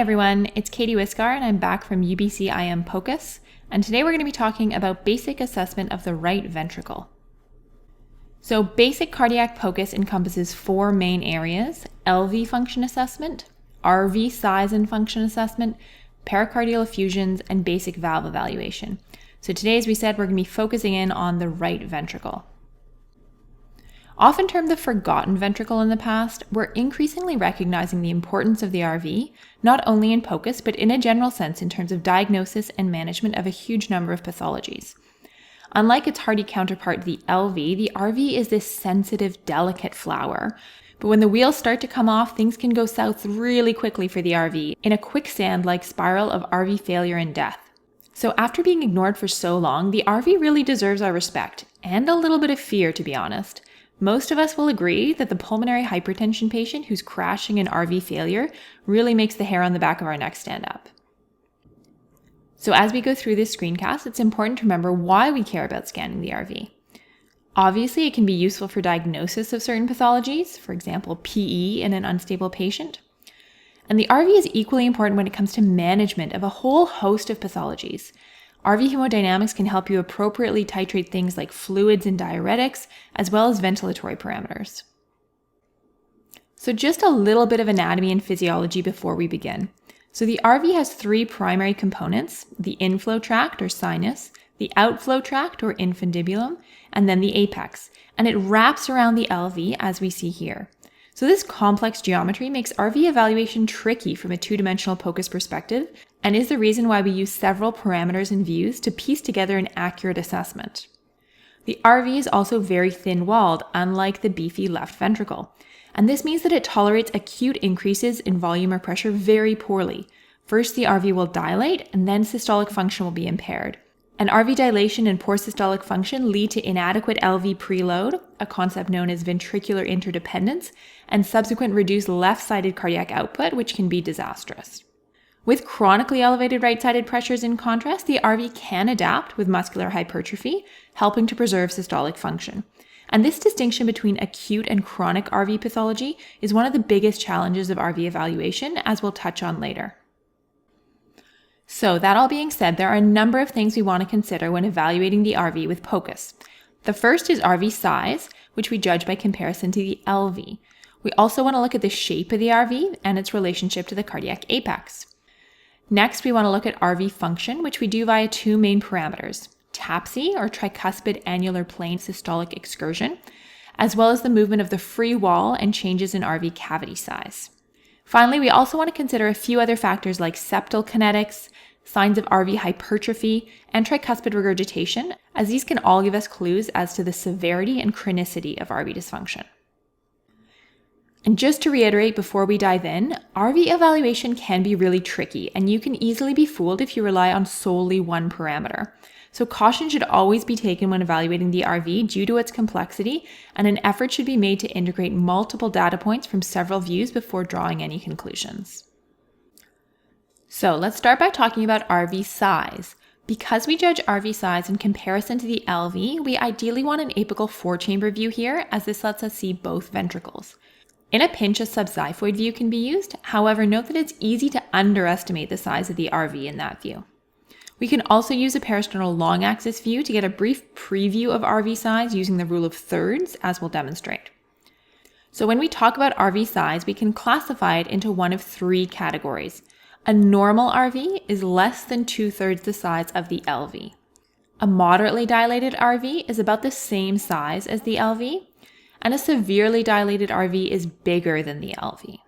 everyone, it's Katie Wiskar and I'm back from UBC IM POCUS, and today we're going to be talking about basic assessment of the right ventricle. So basic cardiac POCUS encompasses four main areas: LV function assessment, RV size and function assessment, pericardial effusions, and basic valve evaluation. So today, as we said, we're going to be focusing in on the right ventricle. Often termed the forgotten ventricle in the past, we're increasingly recognizing the importance of the RV, not only in POCUS, but in a general sense in terms of diagnosis and management of a huge number of pathologies. Unlike its hardy counterpart, the LV, the RV is this sensitive, delicate flower. But when the wheels start to come off, things can go south really quickly for the RV, in a quicksand-like spiral of RV failure and death. So after being ignored for so long, the RV really deserves our respect, and a little bit of fear, to be honest. Most of us will agree that the pulmonary hypertension patient who's crashing in RV failure really makes the hair on the back of our neck stand up. So as we go through this screencast, it's important to remember why we care about scanning the RV. Obviously, it can be useful for diagnosis of certain pathologies, for example, PE in an unstable patient. And the RV is equally important when it comes to management of a whole host of pathologies. RV hemodynamics can help you appropriately titrate things like fluids and diuretics, as well as ventilatory parameters. So just a little bit of anatomy and physiology before we begin. So the RV has three primary components: the inflow tract or sinus, the outflow tract or infundibulum, and then the apex. And it wraps around the LV as we see here. So this complex geometry makes RV evaluation tricky from a two-dimensional POCUS perspective, and is the reason why we use several parameters and views to piece together an accurate assessment. The RV is also very thin-walled, unlike the beefy left ventricle. And this means that it tolerates acute increases in volume or pressure very poorly. First, the RV will dilate, and then systolic function will be impaired. And RV dilation and poor systolic function lead to inadequate LV preload, a concept known as ventricular interdependence, and subsequent reduced left-sided cardiac output, which can be disastrous. With chronically elevated right-sided pressures, in contrast, the RV can adapt with muscular hypertrophy, helping to preserve systolic function. And this distinction between acute and chronic RV pathology is one of the biggest challenges of RV evaluation, as we'll touch on later. So that all being said, there are a number of things we want to consider when evaluating the RV with POCUS. The first is RV size, which we judge by comparison to the LV. We also want to look at the shape of the RV and its relationship to the cardiac apex. Next, we want to look at RV function, which we do via two main parameters: TAPSE, or tricuspid annular plane systolic excursion, as well as the movement of the free wall and changes in RV cavity size. Finally, we also want to consider a few other factors like septal kinetics, signs of RV hypertrophy, and tricuspid regurgitation, as these can all give us clues as to the severity and chronicity of RV dysfunction. And just to reiterate before we dive in, RV evaluation can be really tricky, and you can easily be fooled if you rely on solely one parameter. So caution should always be taken when evaluating the RV due to its complexity, and an effort should be made to integrate multiple data points from several views before drawing any conclusions. So let's start by talking about RV size. Because we judge RV size in comparison to the LV, we ideally want an apical 4-chamber view here, as this lets us see both ventricles. In a pinch, a subxiphoid view can be used. However, note that it's easy to underestimate the size of the RV in that view. We can also use a peristernal long axis view to get a brief preview of RV size using the rule of thirds, as we'll demonstrate. So when we talk about RV size, we can classify it into one of three categories. A normal RV is less than 2/3 the size of the LV. A moderately dilated RV is about the same size as the LV, and a severely dilated RV is bigger than the LV.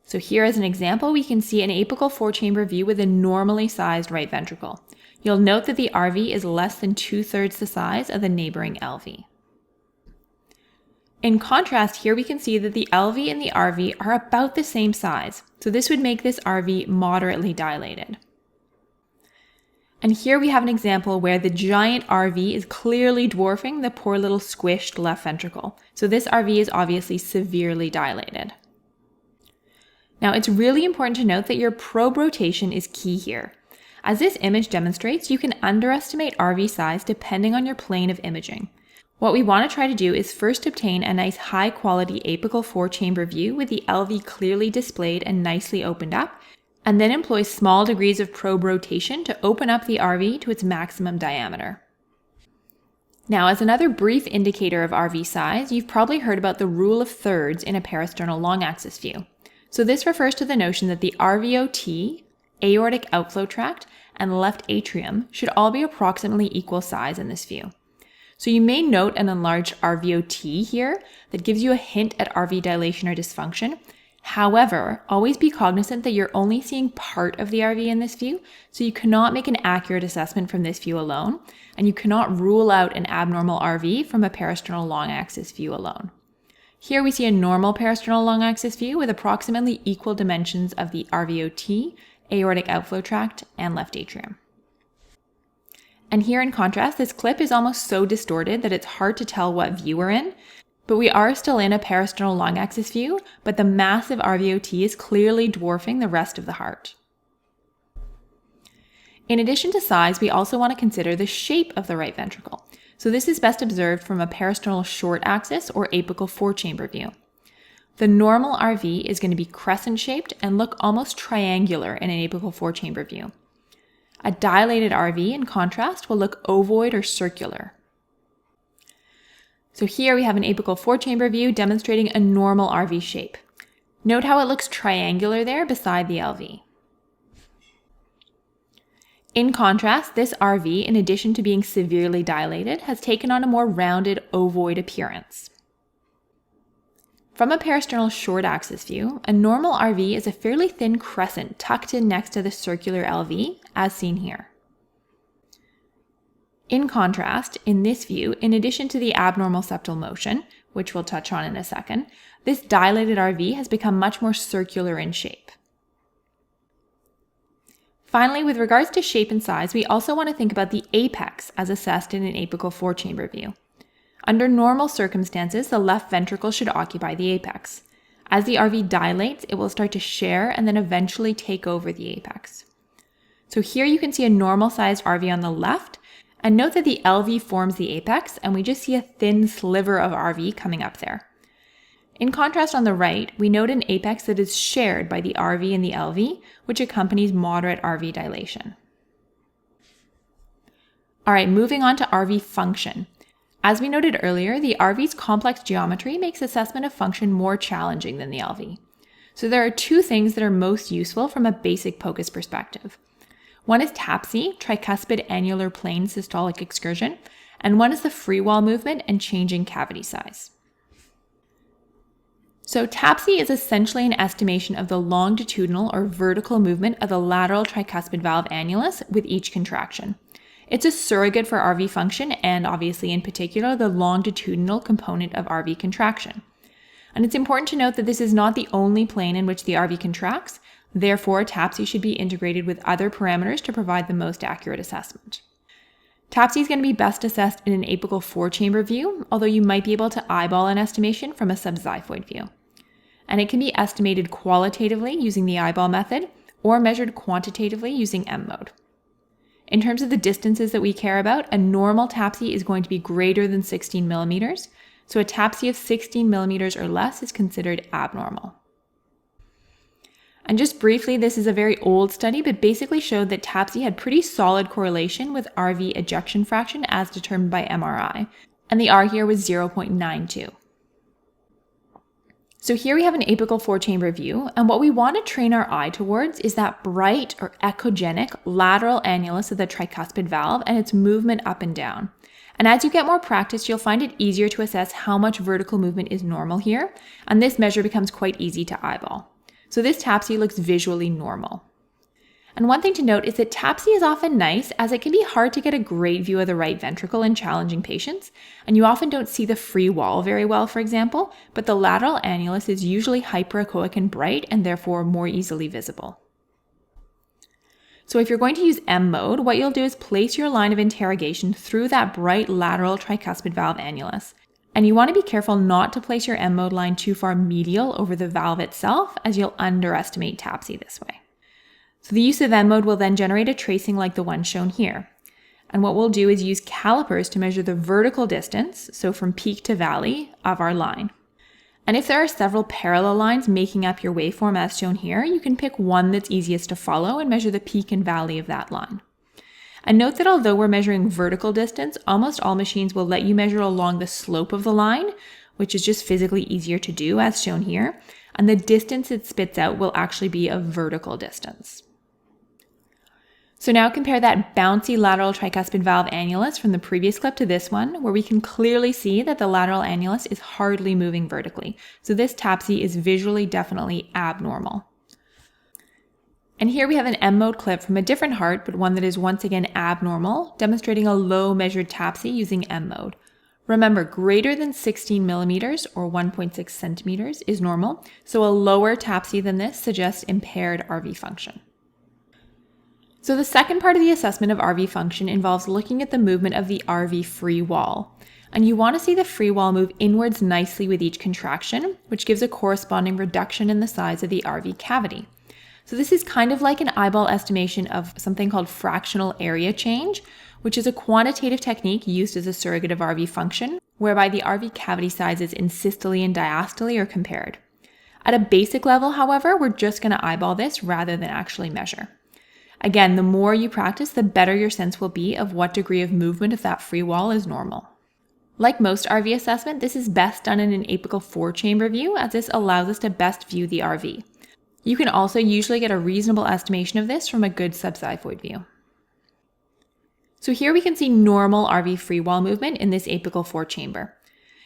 So here as an example, we can see an apical 4-chamber view with a normally sized right ventricle. You'll note that the RV is less than 2/3 the size of the neighboring LV. In contrast, here we can see that the LV and the RV are about the same size, so this would make this RV moderately dilated. And here we have an example where the giant RV is clearly dwarfing the poor little squished left ventricle. So this RV is obviously severely dilated. Now, it's really important to note that your probe rotation is key here. As this image demonstrates, you can underestimate RV size depending on your plane of imaging. What we want to try to do is first obtain a nice high-quality apical 4-chamber view with the LV clearly displayed and nicely opened up, and then employ small degrees of probe rotation to open up the RV to its maximum diameter. Now, as another brief indicator of RV size, you've probably heard about the rule of thirds in a parasternal long axis view. So this refers to the notion that the RVOT, aortic outflow tract, and left atrium should all be approximately equal size in this view. So you may note an enlarged RVOT here that gives you a hint at RV dilation or dysfunction. However, always be cognizant that you're only seeing part of the RV in this view, so you cannot make an accurate assessment from this view alone, and you cannot rule out an abnormal RV from a parasternal long axis view alone. Here we see a normal parasternal long axis view with approximately equal dimensions of the RVOT, aortic outflow tract, and left atrium. And here in contrast, this clip is almost so distorted that it's hard to tell what view we're in, but we are still in a parasternal long axis view, but the massive RVOT is clearly dwarfing the rest of the heart. In addition to size, we also want to consider the shape of the right ventricle. So this is best observed from a parasternal short axis or apical 4-chamber view. The normal RV is going to be crescent-shaped and look almost triangular in an apical 4-chamber view. A dilated RV, in contrast, will look ovoid or circular. So here we have an apical 4-chamber view demonstrating a normal RV shape. Note how it looks triangular there beside the LV. In contrast, this RV, in addition to being severely dilated, has taken on a more rounded ovoid appearance. From a parasternal short axis view, a normal RV is a fairly thin crescent tucked in next to the circular LV, as seen here. In contrast, in this view, in addition to the abnormal septal motion, which we'll touch on in a second, this dilated RV has become much more circular in shape. Finally, with regards to shape and size, we also want to think about the apex as assessed in an apical 4-chamber view. Under normal circumstances, the left ventricle should occupy the apex. As the RV dilates, it will start to share and then eventually take over the apex. So here you can see a normal-sized RV on the left, and note that the LV forms the apex, and we just see a thin sliver of RV coming up there. In contrast, on the right, we note an apex that is shared by the RV and the LV, which accompanies moderate RV dilation. All right, moving on to RV function. As we noted earlier, the RV's complex geometry makes assessment of function more challenging than the LV. So there are two things that are most useful from a basic POCUS perspective. One is TAPSE, tricuspid annular plane systolic excursion, and one is the free wall movement and changing cavity size. So TAPSE is essentially an estimation of the longitudinal or vertical movement of the lateral tricuspid valve annulus with each contraction. It's a surrogate for RV function and obviously in particular the longitudinal component of RV contraction. And it's important to note that this is not the only plane in which the RV contracts, therefore TAPSE should be integrated with other parameters to provide the most accurate assessment. TAPSE is going to be best assessed in an apical 4-chamber view, although you might be able to eyeball an estimation from a subxiphoid view. And it can be estimated qualitatively using the eyeball method or measured quantitatively using M-mode. In terms of the distances that we care about, a normal TAPSE is going to be greater than 16 millimeters, so a TAPSE of 16 millimeters or less is considered abnormal. And just briefly, this is a very old study, but basically showed that TAPSE had pretty solid correlation with RV ejection fraction as determined by MRI, and the R here was 0.92. So here we have an apical 4-chamber view, and what we want to train our eye towards is that bright or echogenic lateral annulus of the tricuspid valve and its movement up and down. And as you get more practice, you'll find it easier to assess how much vertical movement is normal here, and this measure becomes quite easy to eyeball. So this TAPSE looks visually normal. And one thing to note is that TAPSE is often nice as it can be hard to get a great view of the right ventricle in challenging patients, and you often don't see the free wall very well, for example, but the lateral annulus is usually hyperechoic and bright and therefore more easily visible. So if you're going to use M mode, what you'll do is place your line of interrogation through that bright lateral tricuspid valve annulus. And you want to be careful not to place your M mode line too far medial over the valve itself, as you'll underestimate TAPSE this way. So the use of M mode will then generate a tracing like the one shown here. And what we'll do is use calipers to measure the vertical distance, so from peak to valley, of our line. And if there are several parallel lines making up your waveform as shown here, you can pick one that's easiest to follow and measure the peak and valley of that line. And note that although we're measuring vertical distance, almost all machines will let you measure along the slope of the line, which is just physically easier to do as shown here, and the distance it spits out will actually be a vertical distance. So now compare that bouncy lateral tricuspid valve annulus from the previous clip to this one, where we can clearly see that the lateral annulus is hardly moving vertically. So this TAPSE is visually definitely abnormal. And here we have an M-mode clip from a different heart, but one that is once again abnormal, demonstrating a low measured TAPSE using M-mode. Remember, greater than 16 millimeters or 1.6 centimeters is normal, so a lower TAPSE than this suggests impaired RV function. So the second part of the assessment of RV function involves looking at the movement of the RV free wall. And you want to see the free wall move inwards nicely with each contraction, which gives a corresponding reduction in the size of the RV cavity. So this is kind of like an eyeball estimation of something called fractional area change, which is a quantitative technique used as a surrogate of RV function, whereby the RV cavity sizes in systole and diastole are compared. At a basic level, however, we're just going to eyeball this rather than actually measure. Again, the more you practice, the better your sense will be of what degree of movement of that free wall is normal. Like most RV assessment, this is best done in an apical 4-chamber view, as this allows us to best view the RV. You can also usually get a reasonable estimation of this from a good subxiphoid view. So here we can see normal RV free wall movement in this apical 4-chamber.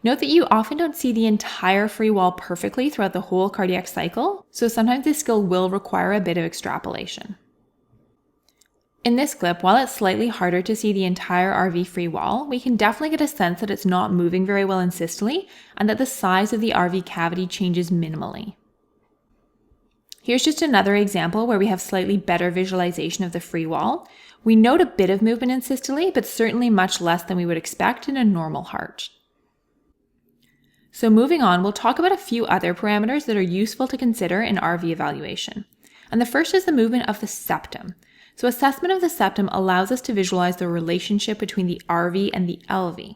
Note that you often don't see the entire free wall perfectly throughout the whole cardiac cycle, so sometimes this skill will require a bit of extrapolation. In this clip, while it's slightly harder to see the entire RV free wall, we can definitely get a sense that it's not moving very well in systole and that the size of the RV cavity changes minimally. Here's just another example where we have slightly better visualization of the free wall. We note a bit of movement in systole, but certainly much less than we would expect in a normal heart. So moving on, we'll talk about a few other parameters that are useful to consider in RV evaluation. And the first is the movement of the septum. So assessment of the septum allows us to visualize the relationship between the RV and the LV.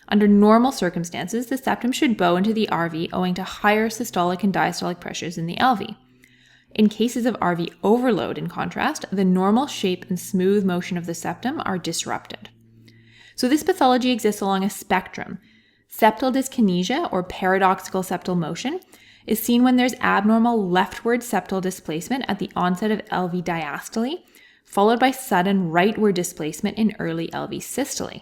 Under normal circumstances, the septum should bow into the RV owing to higher systolic and diastolic pressures in the LV. In cases of RV overload, in contrast, the normal shape and smooth motion of the septum are disrupted. So this pathology exists along a spectrum. Septal dyskinesia, or paradoxical septal motion, is seen when there's abnormal leftward septal displacement at the onset of LV diastole, followed by sudden rightward displacement in early LV systole.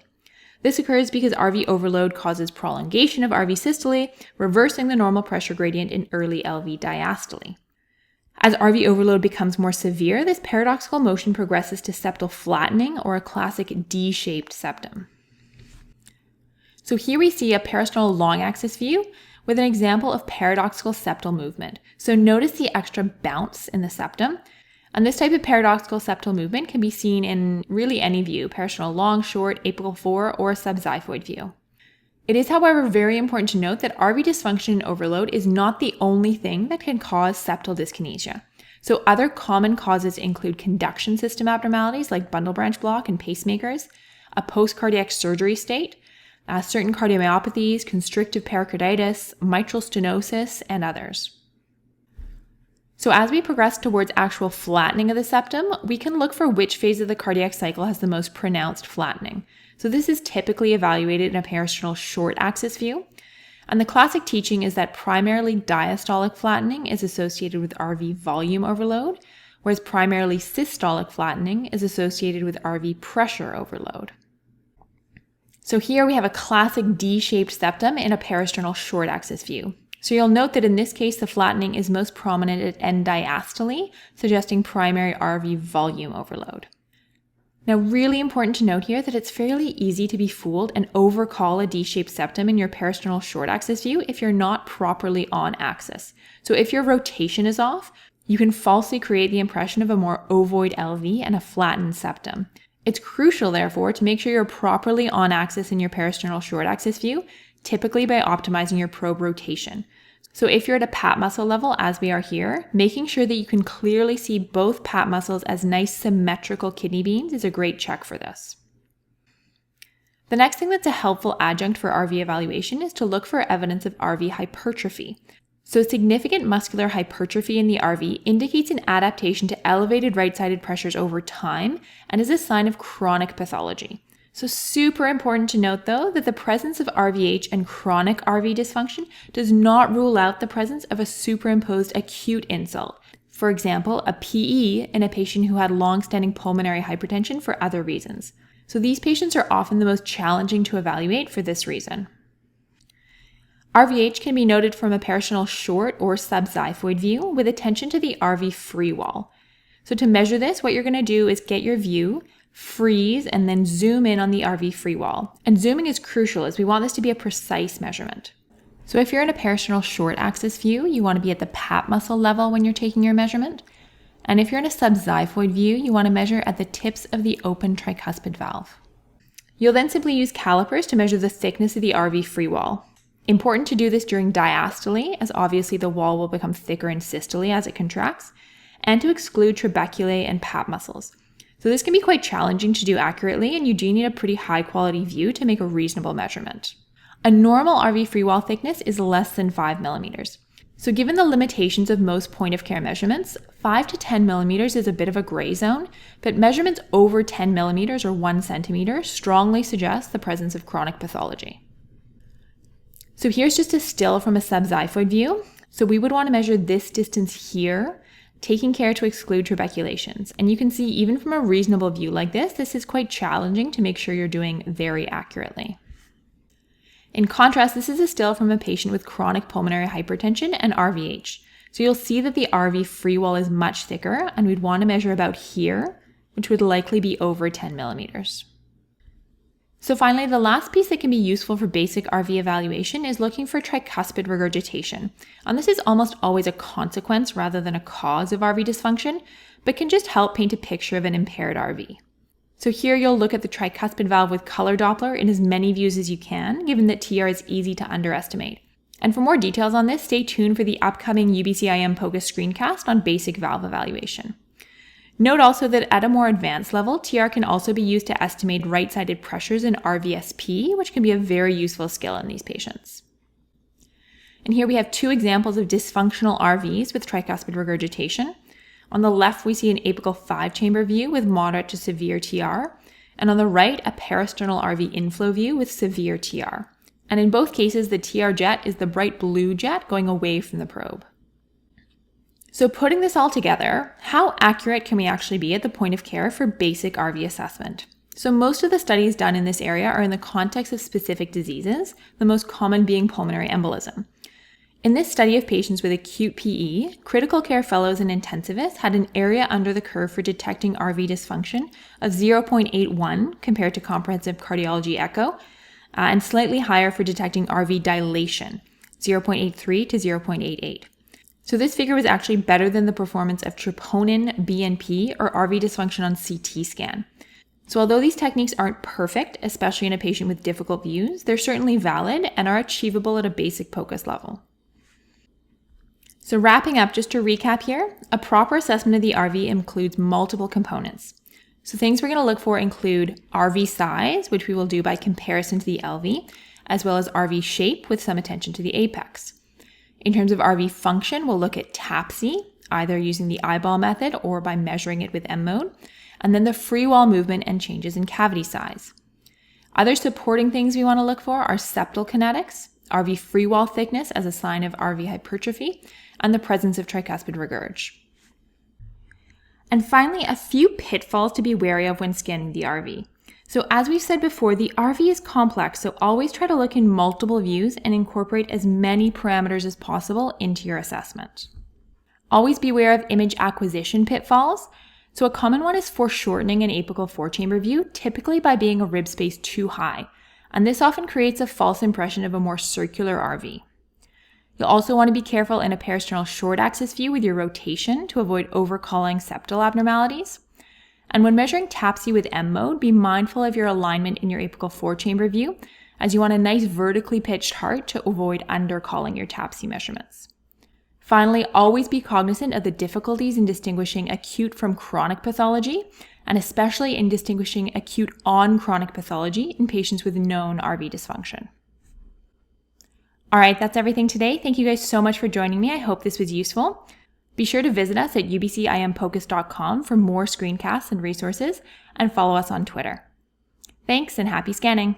This occurs because RV overload causes prolongation of RV systole, reversing the normal pressure gradient in early LV diastole. As RV overload becomes more severe, this paradoxical motion progresses to septal flattening, or a classic D-shaped septum. So here we see a peristernal long axis view with an example of paradoxical septal movement. So notice the extra bounce in the septum. And this type of paradoxical septal movement can be seen in really any view, peristernal long, short, apical 4, or a subxiphoid view. It is, however, very important to note that RV dysfunction and overload is not the only thing that can cause septal dyskinesia. So other common causes include conduction system abnormalities like bundle branch block and pacemakers, a post-cardiac surgery state, certain cardiomyopathies, constrictive pericarditis, mitral stenosis, and others. So as we progress towards actual flattening of the septum, we can look for which phase of the cardiac cycle has the most pronounced flattening. So this is typically evaluated in a peristernal short axis view. And the classic teaching is that primarily diastolic flattening is associated with RV volume overload, whereas primarily systolic flattening is associated with RV pressure overload. So here we have a classic D-shaped septum in a peristernal short axis view. So you'll note that in this case, the flattening is most prominent at end diastole, suggesting primary RV volume overload. Now, really important to note here that it's fairly easy to be fooled and overcall a D-shaped septum in your peristernal short axis view if you're not properly on axis. So if your rotation is off, you can falsely create the impression of a more ovoid LV and a flattened septum. It's crucial, therefore, to make sure you're properly on axis in your peristernal short axis view, typically by optimizing your probe rotation. So if you're at a pap muscle level, as we are here, making sure that you can clearly see both pap muscles as nice symmetrical kidney beams is a great check for this. The next thing that's a helpful adjunct for RV evaluation is to look for evidence of RV hypertrophy. So significant muscular hypertrophy in the RV indicates an adaptation to elevated right-sided pressures over time and is a sign of chronic pathology. So super important to note though that the presence of RVH and chronic RV dysfunction does not rule out the presence of a superimposed acute insult. For example, a PE in a patient who had long-standing pulmonary hypertension for other reasons. So these patients are often the most challenging to evaluate for this reason. RVH can be noted from a peritoneal short or subxiphoid view with attention to the RV free wall. So to measure this, what you're going to do is get your view, freeze, and then zoom in on the RV free wall. And zooming is crucial as we want this to be a precise measurement. So if you're in a peritoneal short axis view, you want to be at the pap muscle level when you're taking your measurement. And if you're in a subxiphoid view, you want to measure at the tips of the open tricuspid valve. You'll then simply use calipers to measure the thickness of the RV free wall. Important to do this during diastole, as obviously the wall will become thicker in systole as it contracts, and to exclude trabeculae and pap muscles. So this can be quite challenging to do accurately, and you do need a pretty high quality view to make a reasonable measurement. A normal RV free wall thickness is less than 5 millimeters. So given the limitations of most point of care measurements, 5 to 10 millimeters is a bit of a gray zone, but measurements over 10 millimeters or 1 centimeter strongly suggest the presence of chronic pathology. So here's just a still from a subxiphoid view. So we would want to measure this distance here, taking care to exclude trabeculations. And you can see even from a reasonable view like this is quite challenging to make sure you're doing very accurately. In contrast, this is a still from a patient with chronic pulmonary hypertension and RVH. So you'll see that the RV free wall is much thicker, and we'd want to measure about here, which would likely be over 10 millimeters. So finally, the last piece that can be useful for basic RV evaluation is looking for tricuspid regurgitation. And this is almost always a consequence rather than a cause of RV dysfunction, but can just help paint a picture of an impaired RV. So here you'll look at the tricuspid valve with color Doppler in as many views as you can, given that TR is easy to underestimate. And for more details on this, stay tuned for the upcoming UBC-IM POCUS screencast on basic valve evaluation. Note also that at a more advanced level, TR can also be used to estimate right-sided pressures in RVSP, which can be a very useful skill in these patients. And here we have two examples of dysfunctional RVs with tricuspid regurgitation. On the left, we see an apical 5-chamber view with moderate to severe TR, and on the right, a peristernal RV inflow view with severe TR. And in both cases, the TR jet is the bright blue jet going away from the probe. So putting this all together, how accurate can we actually be at the point of care for basic RV assessment? So most of the studies done in this area are in the context of specific diseases, the most common being pulmonary embolism. In this study of patients with acute PE, critical care fellows and intensivists had an area under the curve for detecting RV dysfunction of 0.81 compared to comprehensive cardiology echo, and slightly higher for detecting RV dilation, 0.83 to 0.88. So this figure was actually better than the performance of troponin, BNP, or RV dysfunction on CT scan. So although these techniques aren't perfect, especially in a patient with difficult views, they're certainly valid and are achievable at a basic POCUS level. So wrapping up, just to recap here, a proper assessment of the RV includes multiple components. So things we're going to look for include RV size, which we will do by comparison to the LV, as well as RV shape with some attention to the apex. In terms of RV function, we'll look at TAPSE, either using the eyeball method or by measuring it with M-mode, and then the free wall movement and changes in cavity size. Other supporting things we want to look for are septal kinetics, RV free wall thickness as a sign of RV hypertrophy, and the presence of tricuspid regurg. And finally, a few pitfalls to be wary of when scanning the RV. So as we've said before, the RV is complex, so always try to look in multiple views and incorporate as many parameters as possible into your assessment. Always beware of image acquisition pitfalls. So a common one is foreshortening an apical 4-chamber view, typically by being a rib space too high, and this often creates a false impression of a more circular RV. You'll also want to be careful in a peristernal short axis view with your rotation to avoid overcalling septal abnormalities. And when measuring TAPSE with M-mode, be mindful of your alignment in your apical 4-chamber view, as you want a nice vertically pitched heart to avoid undercalling your TAPSE measurements. Finally, always be cognizant of the difficulties in distinguishing acute from chronic pathology, and especially in distinguishing acute on chronic pathology in patients with known RV dysfunction. All right, that's everything today. Thank you guys so much for joining me. I hope this was useful. Be sure to visit us at ubcimpocus.com for more screencasts and resources, and follow us on Twitter. Thanks and happy scanning.